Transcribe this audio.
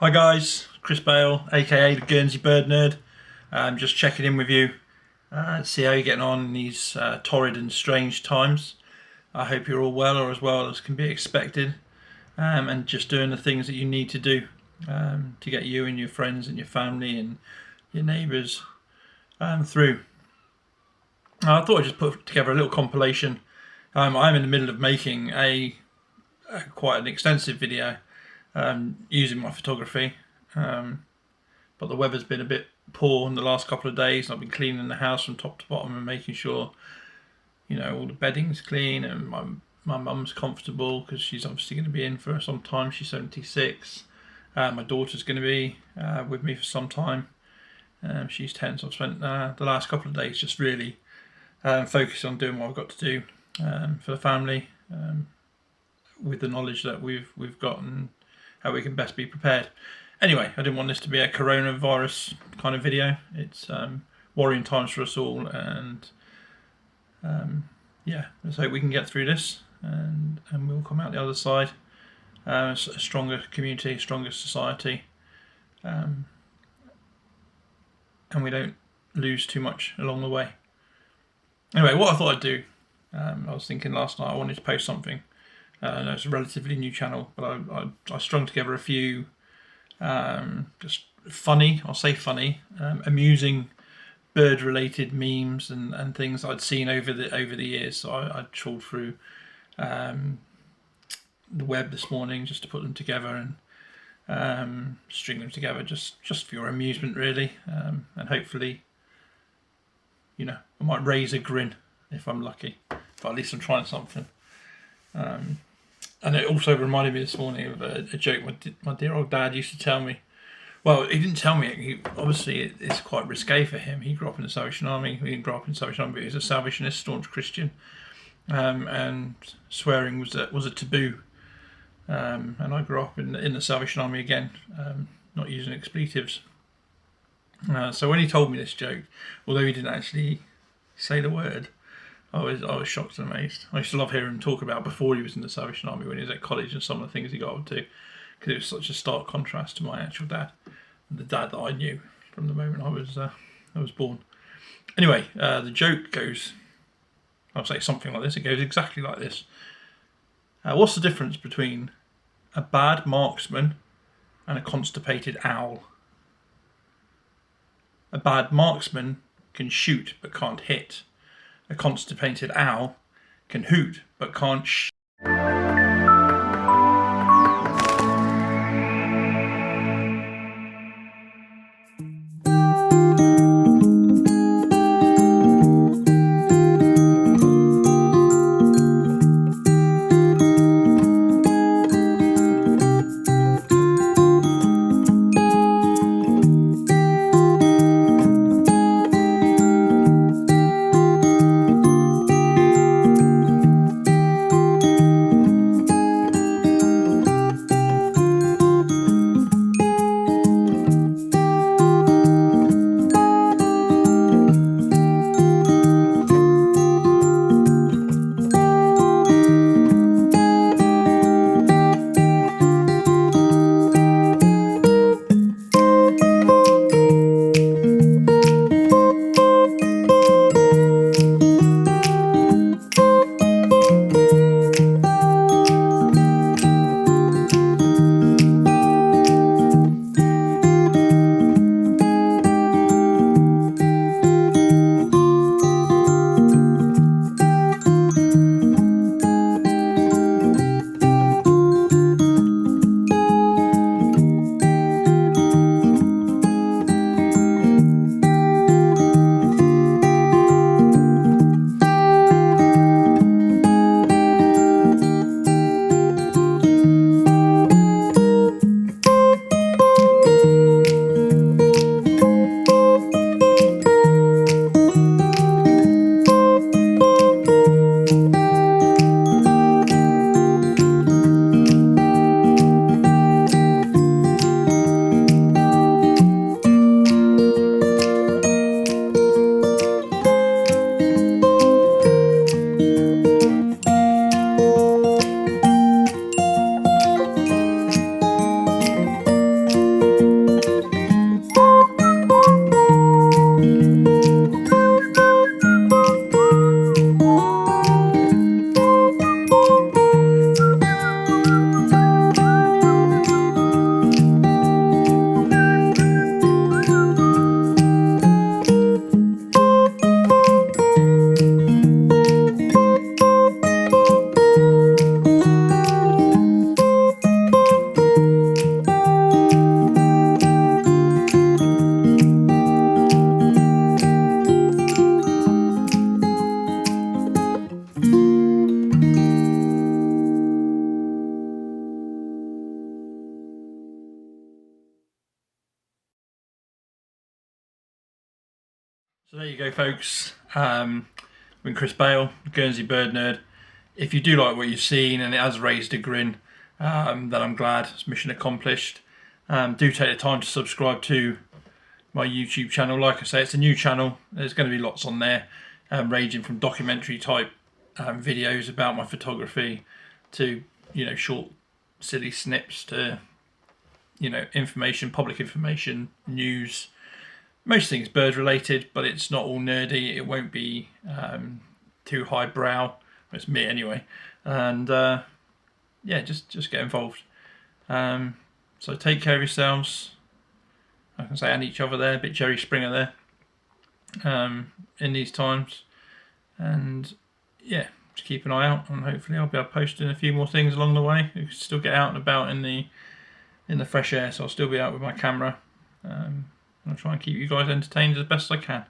Hi guys, Chris Bale, aka the Guernsey Bird Nerd. I'm just checking in with you, see how you're getting on in these torrid and strange times. I hope you're all well, or as well as can be expected, and just doing the things that you need to do to get you and your friends and your family and your neighbours through. I thought I'd just put together a little compilation. I'm in the middle of making a quite an extensive video using my photography, but the weather's been a bit poor in the last couple of days, and I've been cleaning the house from top to bottom and making sure, you know, all the bedding's clean and my mum's comfortable, because she's obviously going to be in for some time. She's 76. My daughter's going to be with me for some time. She's 10, so I've spent the last couple of days just really focusing on doing what I've got to do for the family, with the knowledge that we've got and how we can best be prepared. Anyway, I didn't want this to be a coronavirus kind of video. It's worrying times for us all, and yeah, let's hope we can get through this and we'll come out the other side a stronger community, a stronger society, and we don't lose too much along the way. Anyway, what I thought I'd do, I was thinking last night I wanted to post something. I know it's a relatively new channel, but I strung together a few just funny, I'll say funny, amusing bird-related memes and things I'd seen over the years. So I trawled through the web this morning just to put them together and string them together just for your amusement, really, and hopefully, you know, I might raise a grin if I'm lucky, but at least I'm trying something. And it also reminded me this morning of a joke my dear old dad used to tell me. Well, he didn't tell me. Obviously, it's quite risque for him. He grew up in the Salvation Army. He didn't grow up in the Salvation Army, but he was a Salvationist, staunch Christian, and swearing was a taboo. And I grew up in the Salvation Army again, not using expletives. So when he told me this joke, although he didn't actually say the word, I was shocked and amazed. I used to love hearing him talk about before he was in the Salvation Army, when he was at college, and some of the things he got up to, because it was such a stark contrast to my actual dad, the dad that I knew from the moment I was born. Anyway, the joke goes, I'll say something like this. It goes exactly like this. What's the difference between a bad marksman and a constipated owl? A bad marksman can shoot but can't hit. A constipated owl can hoot but can't So there you go, folks. I'm Chris Bale, Guernsey Bird Nerd. If you do like what you've seen and it has raised a grin, then I'm glad. It's mission accomplished. Do take the time to subscribe to my YouTube channel. Like I say, it's a new channel. There's going to be lots on there, ranging from documentary type videos about my photography to, short silly snips to, information, public information, news. Most things bird related, but it's not all nerdy. It won't be too highbrow. It's me anyway. And yeah, just get involved. So take care of yourselves. I can say and each other there, a bit Jerry Springer there. In these times, and yeah, just keep an eye out, and hopefully I'll be able to post in a few more things along the way. You can still get out and about in the fresh air, so I'll still be out with my camera. I'll try and keep you guys entertained as best I can.